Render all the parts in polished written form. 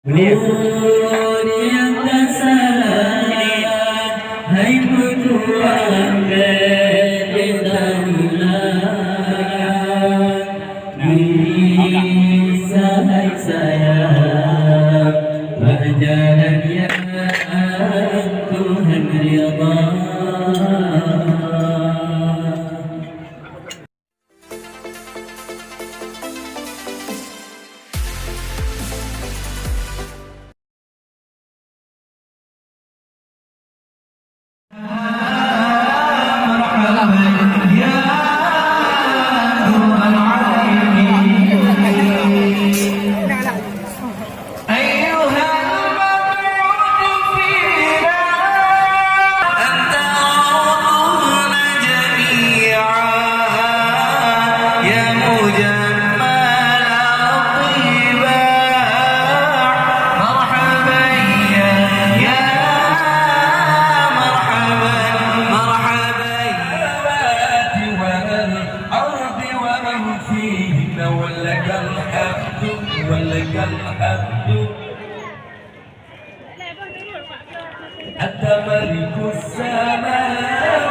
Nur yang tersalat, hai pejuang kebenaran, diri sahai saya berjalan yang Tuhan ridha. ولك الحمد أنت ملك السماوات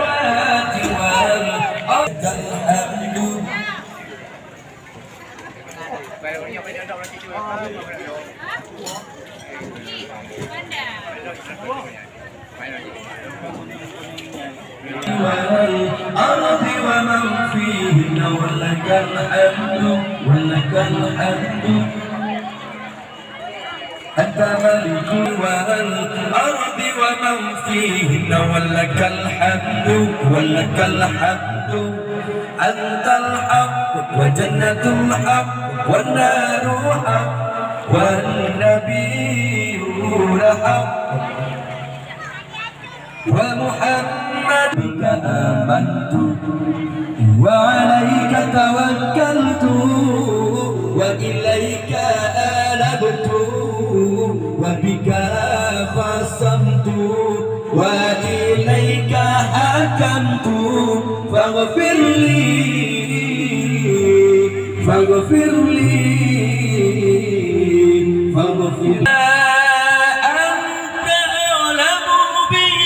والأرض الحمد والأرض ومن فيهن ولك الحمد ولك الحمد أنت ملك والأرض ومن فيهن ولك الحمد ولك الحمد أنت الحق وجنة الحق والنار حق والنبيون حق ومحمد بك آمنت وعليك توكلت وإليك آنبت وبك خصمت وإليك حكمت فاغفر لي فاغفر لي فاغفر لي أنت أعلم به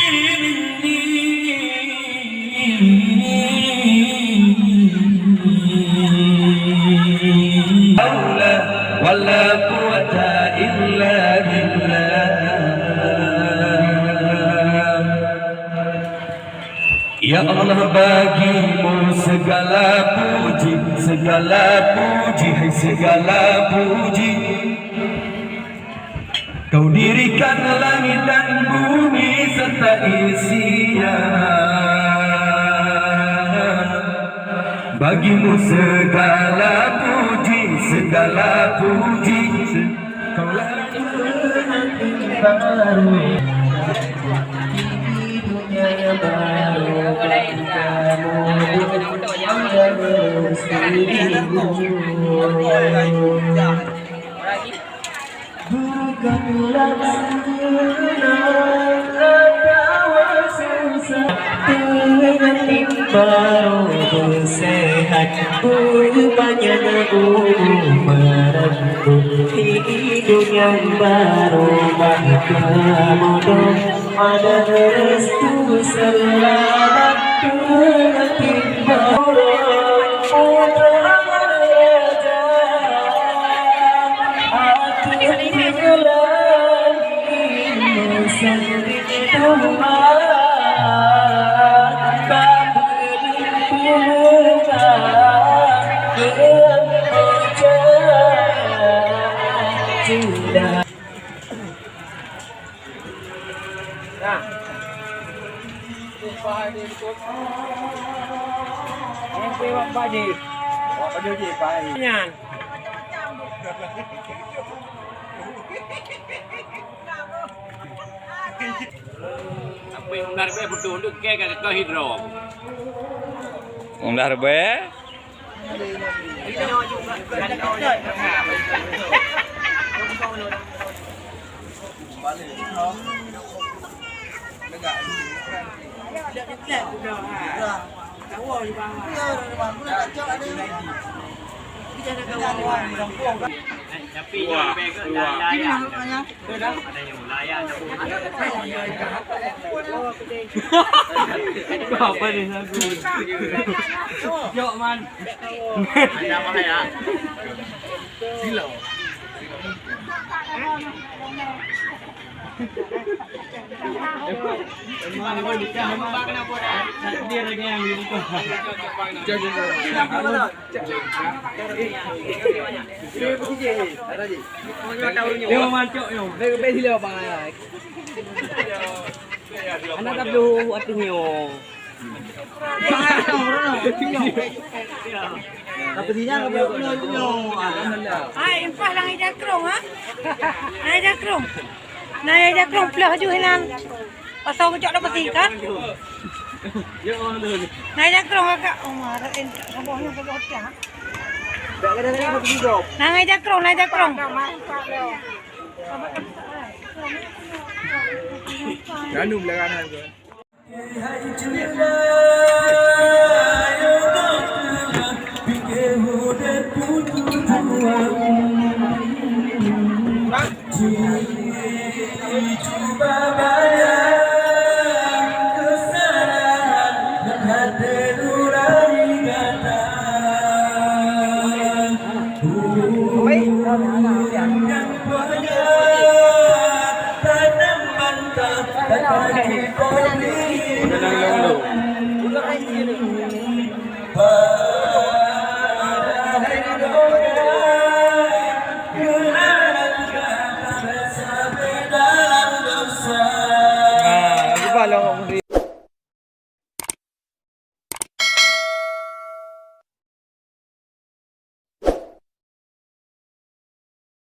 مني حول ولا قوة إلا بالله Ya Allah, bagimu segala puji, segala puji, segala puji. Kau dirikan langit dan bumi serta isinya. Bagimu segala puji, segala puji. Kau lakukan baru dunia baru. Bukanlah susah dengan baru bersehat rupanya hidup yang baru berkemudian ada restu selamat dengan baru Undar be betul untuk ke hidro. Undar be. Balik. Tapi nyampe ke layan. Ada yang layan. Apa nih aku? Jok man. Ada apa ya? Silau. Dia lagi yang gitu. Dia mancok yo. Dia ke sini apa? Anak tak dulu artinya. Tapi dia nggak Ay, empah lang idakrong ha? Ay, idakrong. Na idakrong pula haju hinan. Pasal kejak dapat tingkat. Na idakrong agak. Oh, marah entak sabahnya ke hotel ha. Na idakrong, na idakrong. Ganum lagan aku. Coba